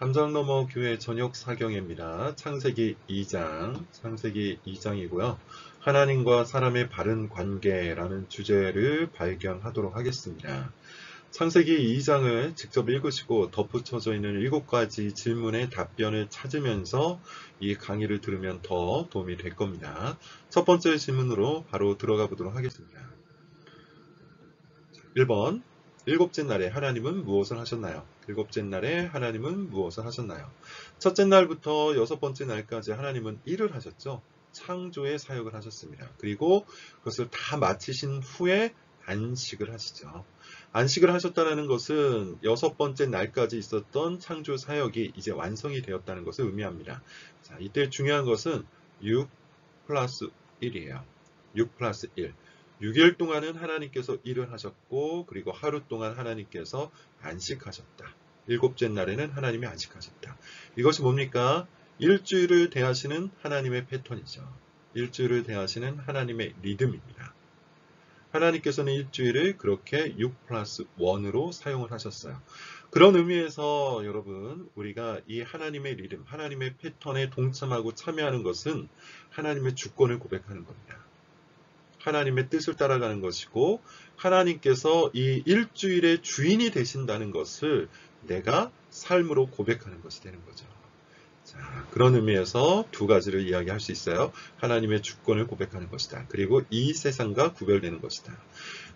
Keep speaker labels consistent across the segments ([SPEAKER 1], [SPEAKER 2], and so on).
[SPEAKER 1] 담장너머 교회 저녁 사경입니다. 창세기 2장이고요. 하나님과 사람의 바른 관계라는 주제를 발견하도록 하겠습니다. 창세기 2장을 직접 읽으시고 덧붙여져 있는 7가지 질문의 답변을 찾으면서 이 강의를 들으면 더 도움이 될 겁니다. 첫 번째 질문으로 바로 들어가 보도록 하겠습니다. 1번, 일곱째 날에 하나님은 무엇을 하셨나요? 일곱째 날에 하나님은 무엇을 하셨나요? 첫째 날부터 여섯 번째 날까지 하나님은 일을 하셨죠. 창조의 사역을 하셨습니다. 그리고 그것을 다 마치신 후에 안식을 하시죠. 안식을 하셨다는 것은 여섯 번째 날까지 있었던 창조 사역이 이제 완성이 되었다는 것을 의미합니다. 자, 이때 중요한 것은 6 플러스 1이에요. 6 플러스 1. 6일 동안은 하나님께서 일을 하셨고 그리고 하루 동안 하나님께서 안식하셨다. 일곱째 날에는 하나님이 안식하셨다. 이것이 뭡니까? 일주일을 대하시는 하나님의 패턴이죠. 일주일을 대하시는 하나님의 리듬입니다. 하나님께서는 일주일을 그렇게 6 플러스 1으로 사용을 하셨어요. 그런 의미에서 여러분, 우리가 이 하나님의 리듬, 하나님의 패턴에 동참하고 참여하는 것은 하나님의 주권을 고백하는 겁니다. 하나님의 뜻을 따라가는 것이고 하나님께서 이 일주일의 주인이 되신다는 것을 내가 삶으로 고백하는 것이 되는 거죠. 자, 그런 의미에서 두 가지를 이야기할 수 있어요. 하나님의 주권을 고백하는 것이다. 그리고 이 세상과 구별되는 것이다.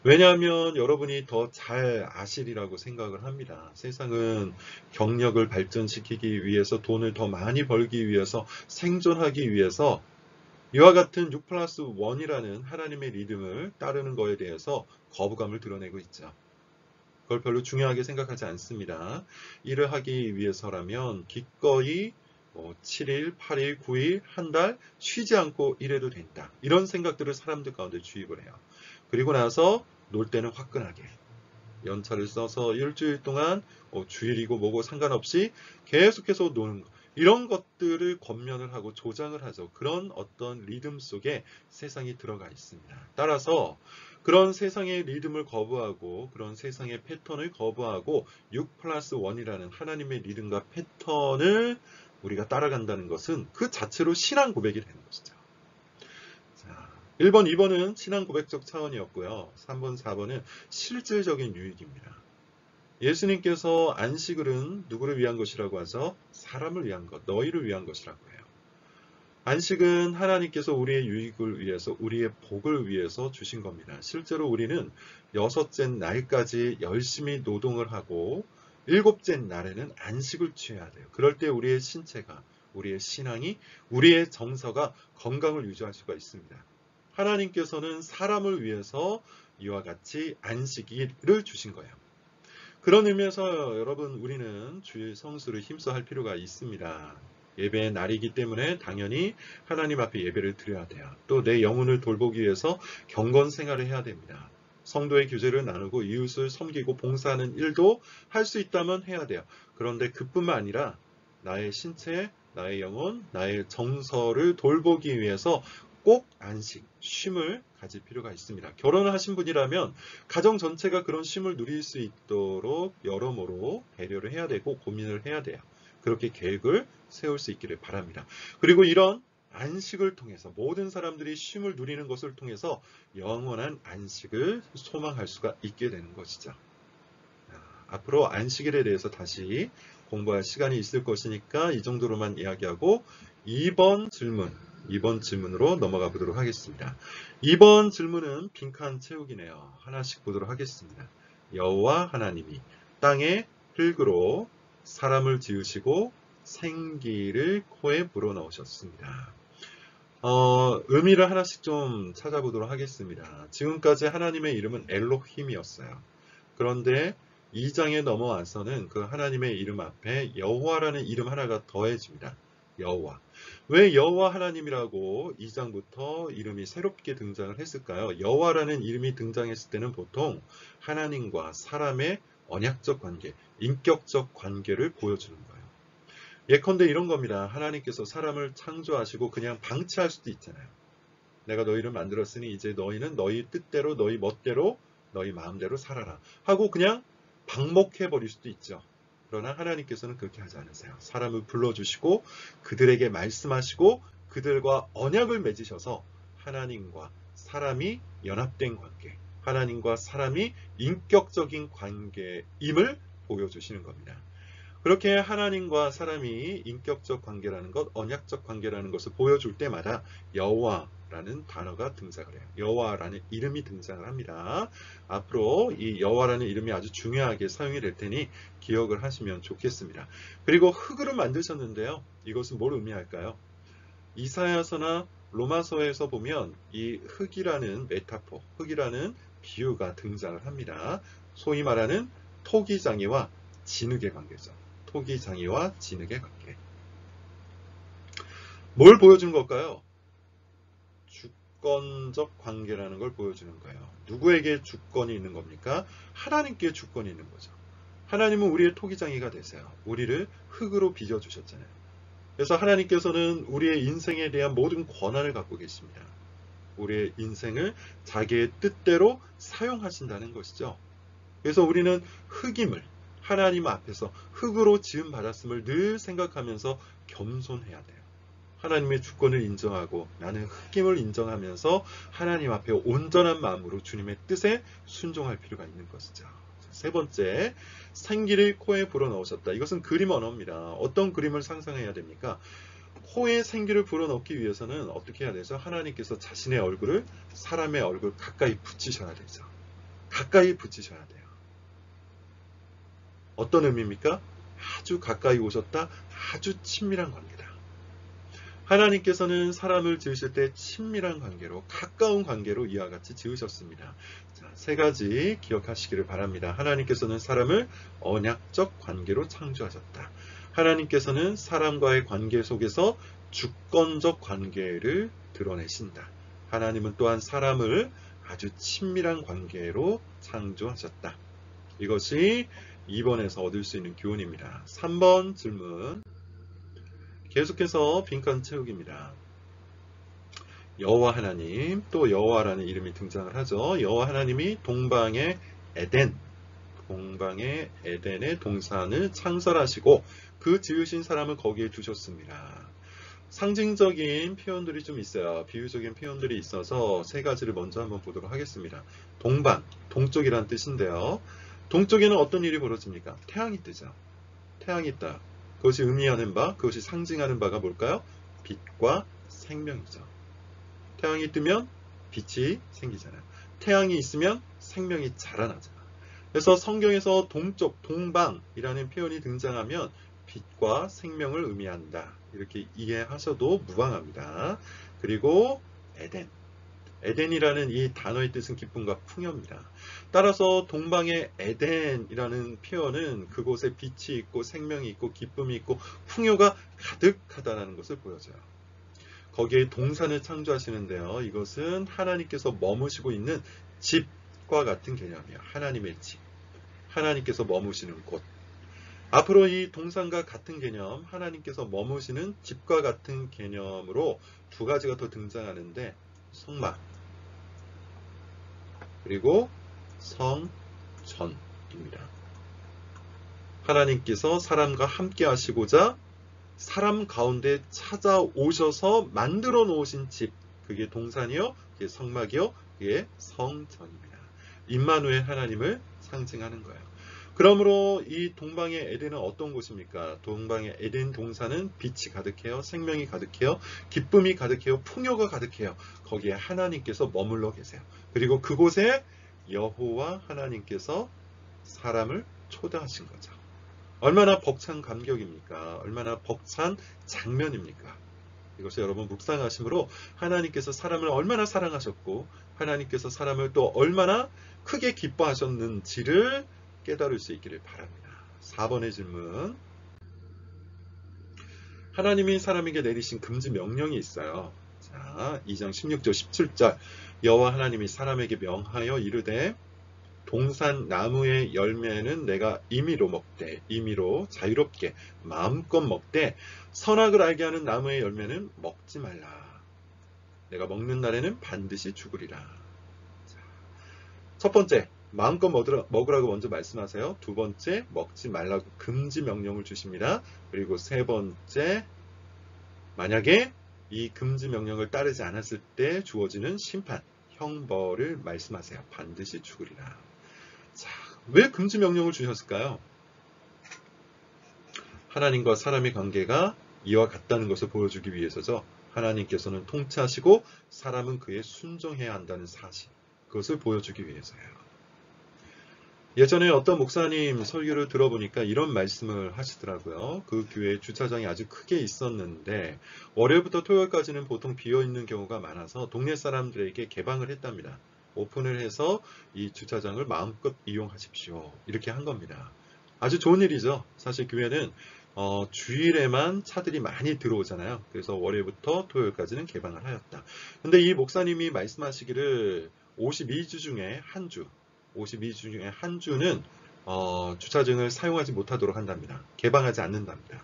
[SPEAKER 1] 왜냐하면 여러분이 더 잘 아시리라고 생각을 합니다. 세상은 경력을 발전시키기 위해서 돈을 더 많이 벌기 위해서 생존하기 위해서 이와 같은 6 플러스 1이라는 하나님의 리듬을 따르는 것에 대해서 거부감을 드러내고 있죠. 그걸 별로 중요하게 생각하지 않습니다. 일을 하기 위해서라면 기꺼이 7일, 8일, 9일, 한 달 쉬지 않고 일해도 된다. 이런 생각들을 사람들 가운데 주입을 해요. 그리고 나서 놀 때는 화끈하게 연차를 써서 일주일 동안 주일이고 뭐고 상관없이 계속해서 노는 것. 이런 것들을 권면을 하고 조장을 하죠. 그런 어떤 리듬 속에 세상이 들어가 있습니다. 따라서 그런 세상의 리듬을 거부하고 그런 세상의 패턴을 거부하고 6 플러스 1이라는 하나님의 리듬과 패턴을 우리가 따라간다는 것은 그 자체로 신앙 고백이 되는 것이죠. 자, 1번, 2번은 신앙 고백적 차원이었고요. 3번, 4번은 실질적인 유익입니다. 예수님께서 안식일은 누구를 위한 것이라고 하죠? 사람을 위한 것, 너희를 위한 것이라고 해요. 안식은 하나님께서 우리의 유익을 위해서, 우리의 복을 위해서 주신 겁니다. 실제로 우리는 여섯째 날까지 열심히 노동을 하고 일곱째 날에는 안식을 취해야 돼요. 그럴 때 우리의 신체가, 우리의 신앙이, 우리의 정서가 건강을 유지할 수가 있습니다. 하나님께서는 사람을 위해서 이와 같이 안식일을 주신 거예요. 그런 의미에서 여러분, 우리는 주일 성수를 힘써 할 필요가 있습니다. 예배의 날이기 때문에 당연히 하나님 앞에 예배를 드려야 돼요. 또 내 영혼을 돌보기 위해서 경건 생활을 해야 됩니다. 성도의 교제를 나누고 이웃을 섬기고 봉사하는 일도 할 수 있다면 해야 돼요. 그런데 그뿐만 아니라 나의 신체, 나의 영혼, 나의 정서를 돌보기 위해서 꼭 안식, 쉼을 가질 필요가 있습니다. 결혼을 하신 분이라면 가정 전체가 그런 쉼을 누릴 수 있도록 여러모로 배려를 해야 되고 고민을 해야 돼요. 그렇게 계획을 세울 수 있기를 바랍니다. 그리고 이런 안식을 통해서 모든 사람들이 쉼을 누리는 것을 통해서 영원한 안식을 소망할 수가 있게 되는 것이죠. 앞으로 안식일에 대해서 다시 공부할 시간이 있을 것이니까 이 정도로만 이야기하고 2번 질문으로 넘어가 보도록 하겠습니다. 2번 질문은 빈칸 채우기네요. 하나씩 보도록 하겠습니다. 여호와 하나님이 땅에 흙으로 사람을 지으시고 생기를 코에 불어넣으셨습니다. 의미를 하나씩 좀 찾아보도록 하겠습니다. 지금까지 하나님의 이름은 엘로힘이었어요. 그런데 2장에 넘어와서는 그 하나님의 이름 앞에 여호와라는 이름 하나가 더해집니다. 여호와. 왜 여호와 하나님이라고 2장부터 이름이 새롭게 등장을 했을까요? 여호와라는 이름이 등장했을 때는 보통 하나님과 사람의 언약적 관계, 인격적 관계를 보여주는 거예요. 예컨대 이런 겁니다. 하나님께서 사람을 창조하시고 그냥 방치할 수도 있잖아요. 내가 너희를 만들었으니 이제 너희는 너희 뜻대로, 너희 멋대로, 너희 마음대로 살아라 하고 그냥 방목해버릴 수도 있죠. 그러나 하나님께서는 그렇게 하지 않으세요. 사람을 불러주시고 그들에게 말씀하시고 그들과 언약을 맺으셔서 하나님과 사람이 연합된 관계, 하나님과 사람이 인격적인 관계임을 보여주시는 겁니다. 그렇게 하나님과 사람이 인격적 관계라는 것, 언약적 관계라는 것을 보여줄 때마다 여호와라는 단어가 등장을 해요. 여호와라는 이름이 등장을 합니다. 앞으로 이 여호와라는 이름이 아주 중요하게 사용이 될 테니 기억을 하시면 좋겠습니다. 그리고 흙으로 만드셨는데요. 이것은 뭘 의미할까요? 이사야서나 로마서에서 보면 이 흙이라는 메타포, 흙이라는 비유가 등장을 합니다. 소위 말하는 토기장이와 진흙의 관계죠. 토기장이와 진흙의 관계. 뭘 보여주는 걸까요? 주권적 관계라는 걸 보여주는 거예요. 누구에게 주권이 있는 겁니까? 하나님께 주권이 있는 거죠. 하나님은 우리의 토기장이가 되세요. 우리를 흙으로 빚어주셨잖아요. 그래서 하나님께서는 우리의 인생에 대한 모든 권한을 갖고 계십니다. 우리의 인생을 자기의 뜻대로 사용하신다는 것이죠. 그래서 우리는 흙임을 하나님 앞에서 흙으로 지음 받았음을 늘 생각하면서 겸손해야 돼요. 하나님의 주권을 인정하고 나는 흙임을 인정하면서 하나님 앞에 온전한 마음으로 주님의 뜻에 순종할 필요가 있는 것이죠. 세 번째, 생기를 코에 불어넣으셨다. 이것은 그림 언어입니다. 어떤 그림을 상상해야 됩니까? 코에 생기를 불어넣기 위해서는 어떻게 해야 되죠? 하나님께서 자신의 얼굴을 사람의 얼굴 가까이 붙이셔야 되죠. 가까이 붙이셔야 돼요. 어떤 의미입니까? 아주 가까이 오셨다. 아주 친밀한 관계다. 하나님께서는 사람을 지으실 때 친밀한 관계로, 가까운 관계로 이와 같이 지으셨습니다. 자, 세 가지 기억하시기를 바랍니다. 하나님께서는 사람을 언약적 관계로 창조하셨다. 하나님께서는 사람과의 관계 속에서 주권적 관계를 드러내신다. 하나님은 또한 사람을 아주 친밀한 관계로 창조하셨다. 이것이 2번에서 얻을 수 있는 교훈입니다. 3번 질문. 계속해서 빈칸 채우기입니다. 여호와 하나님, 또 여호와라는 이름이 등장을 하죠. 여호와 하나님이 동방의 에덴의 동산을 창설하시고 그 지으신 사람을 거기에 두셨습니다. 상징적인 표현들이 좀 있어요. 비유적인 표현들이 있어서 세 가지를 먼저 한번 보도록 하겠습니다. 동방, 동쪽이란 뜻인데요. 동쪽에는 어떤 일이 벌어집니까? 태양이 뜨죠. 태양이 떠요. 그것이 의미하는 바, 그것이 상징하는 바가 뭘까요? 빛과 생명이죠. 태양이 뜨면 빛이 생기잖아요. 태양이 있으면 생명이 자라나잖아요. 그래서 성경에서 동쪽, 동방이라는 표현이 등장하면 빛과 생명을 의미한다. 이렇게 이해하셔도 무방합니다. 그리고 에덴이라는 이 단어의 뜻은 기쁨과 풍요입니다. 따라서 동방의 에덴이라는 표현은 그곳에 빛이 있고 생명이 있고 기쁨이 있고 풍요가 가득하다는 것을 보여줘요. 거기에 동산을 창조하시는데요. 이것은 하나님께서 머무시고 있는 집과 같은 개념이에요. 하나님의 집. 하나님께서 머무시는 곳. 앞으로 이 동산과 같은 개념, 하나님께서 머무시는 집과 같은 개념으로 두 가지가 더 등장하는데 성막 그리고 성전입니다. 하나님께서 사람과 함께 하시고자 사람 가운데 찾아오셔서 만들어 놓으신 집, 그게 동산이요, 그게 성막이요, 그게 성전입니다. 임마누엘 하나님을 상징하는 거예요. 그러므로 이 동방의 에덴은 어떤 곳입니까? 동방의 에덴 동산은 빛이 가득해요. 생명이 가득해요. 기쁨이 가득해요. 풍요가 가득해요. 거기에 하나님께서 머물러 계세요. 그리고 그곳에 여호와 하나님께서 사람을 초대하신 거죠. 얼마나 벅찬 감격입니까? 얼마나 벅찬 장면입니까? 이것을 여러분 묵상하심으로 하나님께서 사람을 얼마나 사랑하셨고 하나님께서 사람을 또 얼마나 크게 기뻐하셨는지를 깨달을 수 있기를 바랍니다. 4번의 질문. 하나님이 사람에게 내리신 금지 명령이 있어요. 자, 2장 16절 17절 여호와 하나님이 사람에게 명하여 이르되 동산 나무의 열매는 내가 임의로 먹되 임의로 자유롭게 마음껏 먹되 선악을 알게 하는 나무의 열매는 먹지 말라. 내가 먹는 날에는 반드시 죽으리라. 자, 첫 번째 마음껏 먹으라고 먼저 말씀하세요. 두 번째, 먹지 말라고 금지 명령을 주십니다. 그리고 세 번째, 만약에 이 금지 명령을 따르지 않았을 때 주어지는 심판, 형벌을 말씀하세요. 반드시 죽으리라. 자, 왜 금지 명령을 주셨을까요? 하나님과 사람의 관계가 이와 같다는 것을 보여주기 위해서죠. 하나님께서는 통치하시고 사람은 그에 순종해야 한다는 사실, 그것을 보여주기 위해서예요. 예전에 어떤 목사님 설교를 들어보니까 이런 말씀을 하시더라고요. 그 교회 주차장이 아주 크게 있었는데 월요일부터 토요일까지는 보통 비어있는 경우가 많아서 동네 사람들에게 개방을 했답니다. 오픈을 해서 이 주차장을 마음껏 이용하십시오. 이렇게 한 겁니다. 아주 좋은 일이죠. 사실 교회는 주일에만 차들이 많이 들어오잖아요. 그래서 월요일부터 토요일까지는 개방을 하였다. 근데 이 목사님이 말씀하시기를 52주 중에 한 주, 52주 중에 한 주는 주차장을 사용하지 못하도록 한답니다. 개방하지 않는답니다.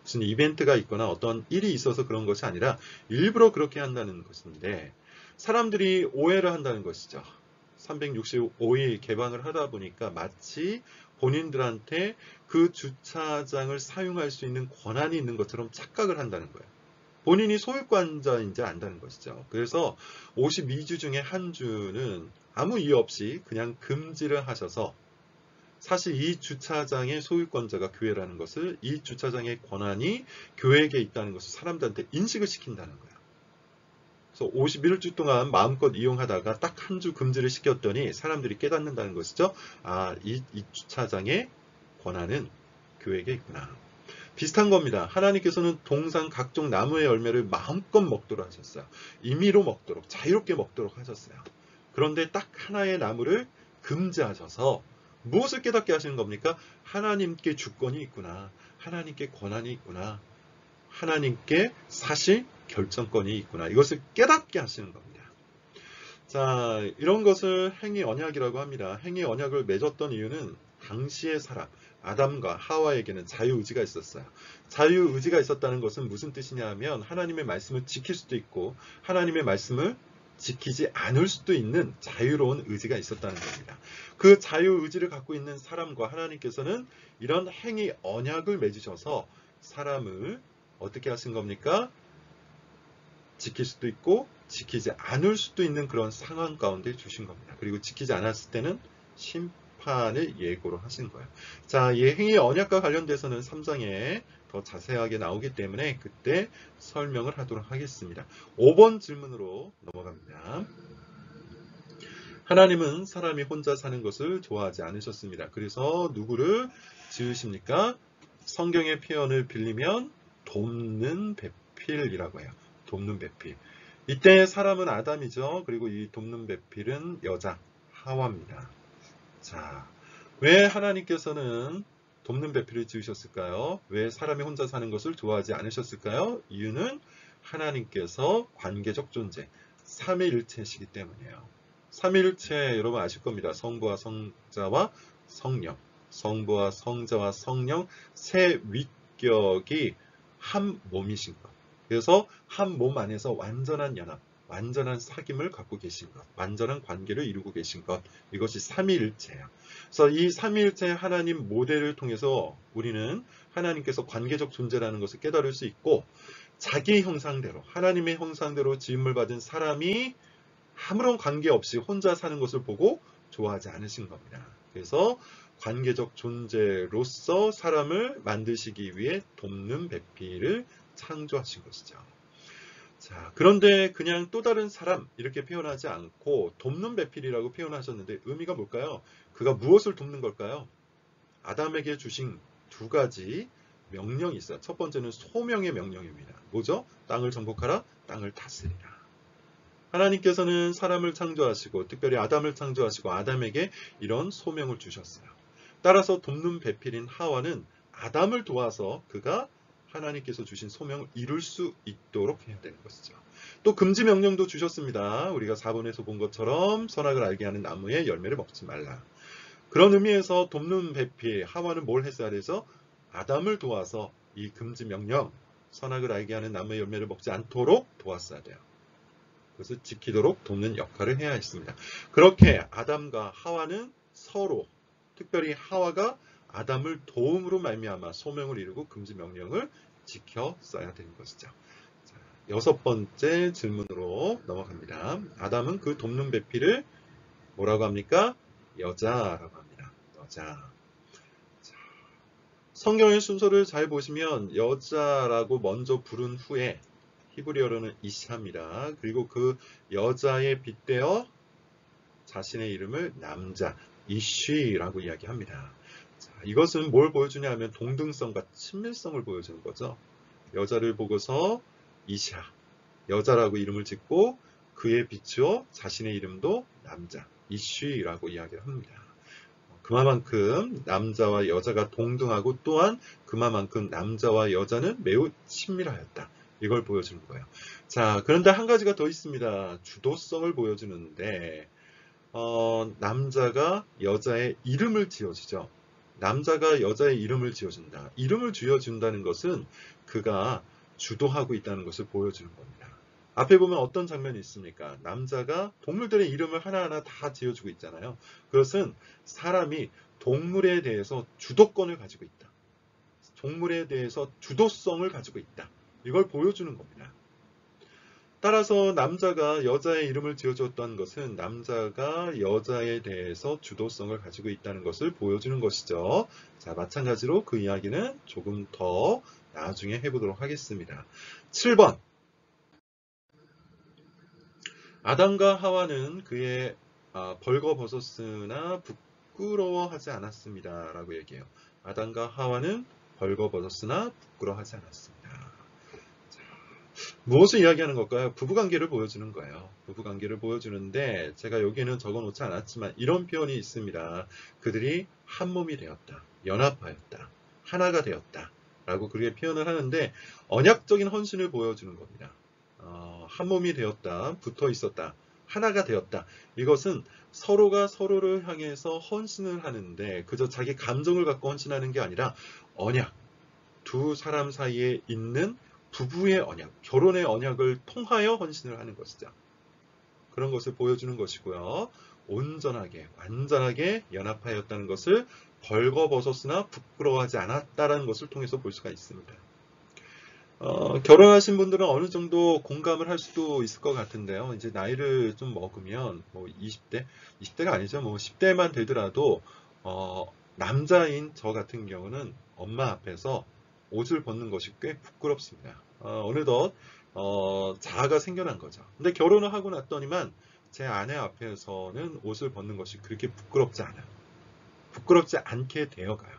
[SPEAKER 1] 무슨 이벤트가 있거나 어떤 일이 있어서 그런 것이 아니라 일부러 그렇게 한다는 것인데 사람들이 오해를 한다는 것이죠. 365일 개방을 하다 보니까 마치 본인들한테 그 주차장을 사용할 수 있는 권한이 있는 것처럼 착각을 한다는 거예요. 본인이 소유권자인지 안다는 것이죠. 그래서 52주 중에 한 주는 아무 이유 없이 그냥 금지를 하셔서 사실 이 주차장의 소유권자가 교회라는 것을, 이 주차장의 권한이 교회에게 있다는 것을 사람들한테 인식을 시킨다는 거예요. 그래서 51주 동안 마음껏 이용하다가 딱 한 주 금지를 시켰더니 사람들이 깨닫는다는 것이죠. 아, 이 주차장의 권한은 교회에게 있구나. 비슷한 겁니다. 하나님께서는 동산 각종 나무의 열매를 마음껏 먹도록 하셨어요. 임의로 먹도록, 자유롭게 먹도록 하셨어요. 그런데 딱 하나의 나무를 금지하셔서 무엇을 깨닫게 하시는 겁니까? 하나님께 주권이 있구나. 하나님께 권한이 있구나. 하나님께 사실 결정권이 있구나. 이것을 깨닫게 하시는 겁니다. 자, 이런 것을 행위 언약이라고 합니다. 행위 언약을 맺었던 이유는 당시의 사람, 아담과 하와에게는 자유의지가 있었어요. 자유의지가 있었다는 것은 무슨 뜻이냐 하면 하나님의 말씀을 지킬 수도 있고 하나님의 말씀을 지키지 않을 수도 있는 자유로운 의지가 있었다는 겁니다. 그 자유의지를 갖고 있는 사람과 하나님께서는 이런 행위 언약을 맺으셔서 사람을 어떻게 하신 겁니까? 지킬 수도 있고 지키지 않을 수도 있는 그런 상황 가운데 주신 겁니다. 그리고 지키지 않았을 때는 심판을 예고로 하신 거예요. 자, 이 행위 언약과 관련돼서는 3장에 더 자세하게 나오기 때문에 그때 설명을 하도록 하겠습니다. 5번 질문으로 넘어갑니다. 하나님은 사람이 혼자 사는 것을 좋아하지 않으셨습니다. 그래서 누구를 지으십니까? 성경의 표현을 빌리면 돕는 배필이라고 해요. 돕는 배필. 이때 사람은 아담이죠. 그리고 이 돕는 배필은 여자 하와입니다. 자, 왜 하나님께서는 돕는 배필을 지으셨을까요? 왜 사람이 혼자 사는 것을 좋아하지 않으셨을까요? 이유는 하나님께서 관계적 존재, 삼위일체시기 때문이에요. 삼위일체 여러분 아실 겁니다. 성부와 성자와 성령, 성부와 성자와 성령 세 위격이 한 몸이신 것. 그래서 한 몸 안에서 완전한 연합, 완전한 사귐을 갖고 계신 것, 완전한 관계를 이루고 계신 것, 이것이 삼위일체예요. 그래서 이 삼위일체 하나님 모델을 통해서 우리는 하나님께서 관계적 존재라는 것을 깨달을 수 있고 자기 형상대로, 하나님의 형상대로 지음을 받은 사람이 아무런 관계 없이 혼자 사는 것을 보고 좋아하지 않으신 겁니다. 그래서 관계적 존재로서 사람을 만드시기 위해 돕는 배필을 창조하신 것이죠. 자, 그런데 그냥 또 다른 사람 이렇게 표현하지 않고 돕는 배필이라고 표현하셨는데 의미가 뭘까요? 그가 무엇을 돕는 걸까요? 아담에게 주신 두 가지 명령이 있어요. 첫 번째는 소명의 명령입니다. 뭐죠? 땅을 정복하라, 땅을 다스리라. 하나님께서는 사람을 창조하시고 특별히 아담을 창조하시고 아담에게 이런 소명을 주셨어요. 따라서 돕는 배필인 하와는 아담을 도와서 그가 하나님께서 주신 소명을 이룰 수 있도록 해야 되는 것이죠. 또 금지 명령도 주셨습니다. 우리가 4번에서 본 것처럼 선악을 알게 하는 나무의 열매를 먹지 말라. 그런 의미에서 돕는 배필 하와는 뭘 했어야 되죠? 아담을 도와서 이 금지 명령, 선악을 알게 하는 나무의 열매를 먹지 않도록 도왔어야 돼요. 그것을 지키도록 돕는 역할을 해야 했습니다. 그렇게 아담과 하와는 서로, 특별히 하와가 아담을 도움으로 말미암아 소명을 이루고 금지 명령을 지켜 써야 되는 것이죠. 자, 6번째 질문으로 넘어갑니다. 아담은 그 돕는 배필을 뭐라고 합니까? 여자라고 합니다. 여자. 자, 성경의 순서를 잘 보시면 여자라고 먼저 부른 후에 히브리어로는 이샤입니다. 그리고 그 여자에 빗대어 자신의 이름을 남자, 이쉬라고 이야기합니다. 자, 이것은 뭘 보여주냐 하면 동등성과 친밀성을 보여주는 거죠. 여자를 보고서 이샤, 여자라고 이름을 짓고 그에 비추어 자신의 이름도 남자, 이쉬라고 이야기를 합니다. 그만큼 남자와 여자가 동등하고 또한 그만큼 남자와 여자는 매우 친밀하였다. 이걸 보여주는 거예요. 자, 그런데 한 가지가 더 있습니다. 주도성을 보여주는데 남자가 여자의 이름을 지어주죠. 남자가 여자의 이름을 지어준다. 이름을 지어준다는 것은 그가 주도하고 있다는 것을 보여주는 겁니다. 앞에 보면 어떤 장면이 있습니까? 남자가 동물들의 이름을 하나하나 다 지어주고 있잖아요. 그것은 사람이 동물에 대해서 주도권을 가지고 있다. 동물에 대해서 주도성을 가지고 있다. 이걸 보여주는 겁니다. 따라서 남자가 여자의 이름을 지어줬다는 것은 남자가 여자에 대해서 주도성을 가지고 있다는 것을 보여주는 것이죠. 자, 마찬가지로 그 이야기는 조금 더 나중에 해보도록 하겠습니다. 7번. 아담과 하와는 그의 벌거벗었으나 부끄러워하지 않았습니다. 라고 얘기해요. 아담과 하와는 벌거벗었으나 부끄러워하지 않았습니다. 무엇을 이야기하는 걸까요? 부부관계를 보여주는 거예요. 부부관계를 보여주는데 제가 여기에는 적어놓지 않았지만 이런 표현이 있습니다. 그들이 한 몸이 되었다. 연합하였다. 하나가 되었다. 라고 그렇게 표현을 하는데 언약적인 헌신을 보여주는 겁니다. 한 몸이 되었다. 붙어 있었다. 하나가 되었다. 이것은 서로가 서로를 향해서 헌신을 하는데 그저 자기 감정을 갖고 헌신하는 게 아니라 언약. 두 사람 사이에 있는 부부의 언약, 결혼의 언약을 통하여 헌신을 하는 것이죠. 그런 것을 보여주는 것이고요. 온전하게, 완전하게 연합하였다는 것을 벌거벗었으나 부끄러워하지 않았다는 것을 통해서 볼 수가 있습니다. 결혼하신 분들은 어느 정도 공감을 할 수도 있을 것 같은데요. 이제 나이를 좀 먹으면 뭐 20대가 아니죠. 뭐 10대만 되더라도 남자인 저 같은 경우는 엄마 앞에서 옷을 벗는 것이 꽤 부끄럽습니다. 어느덧 자아가 생겨난 거죠. 근데 결혼을 하고 났더니만 제 아내 앞에서는 옷을 벗는 것이 그렇게 부끄럽지 않아요. 부끄럽지 않게 되어가요.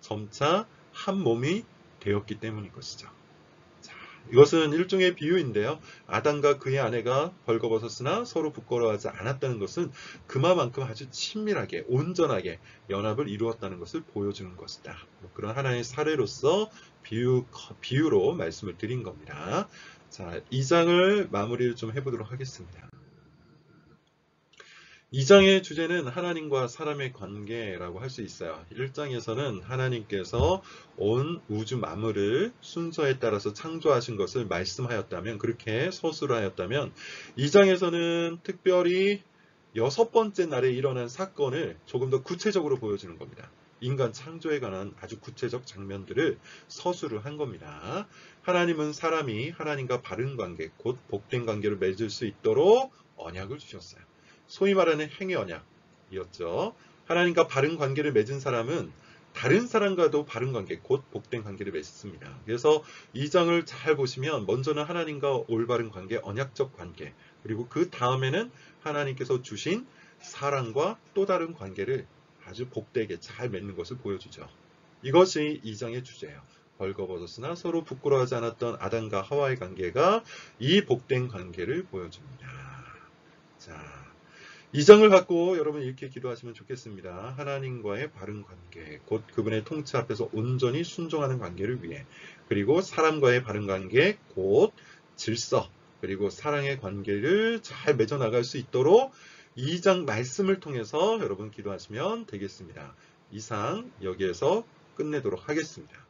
[SPEAKER 1] 점차 한 몸이 되었기 때문인 것이죠. 자, 이것은 일종의 비유인데요. 아담과 그의 아내가 벌거벗었으나 서로 부끄러워하지 않았다는 것은 그만큼 아주 친밀하게 온전하게 연합을 이루었다는 것을 보여주는 것이다. 그런 하나의 사례로서 비유로 말씀을 드린 겁니다. 자, 2장을 마무리를 좀 해보도록 하겠습니다. 2장의 주제는 하나님과 사람의 관계라고 할 수 있어요. 1장에서는 하나님께서 온 우주 만물을 순서에 따라서 창조하신 것을 말씀하였다면, 그렇게 서술을 하였다면 2장에서는 특별히 6번째 날에 일어난 사건을 조금 더 구체적으로 보여주는 겁니다. 인간 창조에 관한 아주 구체적 장면들을 서술을 한 겁니다. 하나님은 사람이 하나님과 바른 관계, 곧 복된 관계를 맺을 수 있도록 언약을 주셨어요. 소위 말하는 행위 언약이었죠. 하나님과 바른 관계를 맺은 사람은 다른 사람과도 바른 관계, 곧 복된 관계를 맺습니다. 그래서 2장을 잘 보시면 먼저는 하나님과 올바른 관계, 언약적 관계, 그리고 그 다음에는 하나님께서 주신 사랑과 또 다른 관계를 아주 복되게 잘 맺는 것을 보여주죠. 이것이 2장의 주제예요. 벌거벗었으나 서로 부끄러워하지 않았던 아담과 하와의 관계가 이 복된 관계를 보여줍니다. 자, 2장을 갖고 여러분 이렇게 기도하시면 좋겠습니다. 하나님과의 바른 관계, 곧 그분의 통치 앞에서 온전히 순종하는 관계를 위해, 그리고 사람과의 바른 관계, 곧 질서, 그리고 사랑의 관계를 잘 맺어나갈 수 있도록 2장 말씀을 통해서 여러분 기도하시면 되겠습니다. 이상 여기에서 끝내도록 하겠습니다.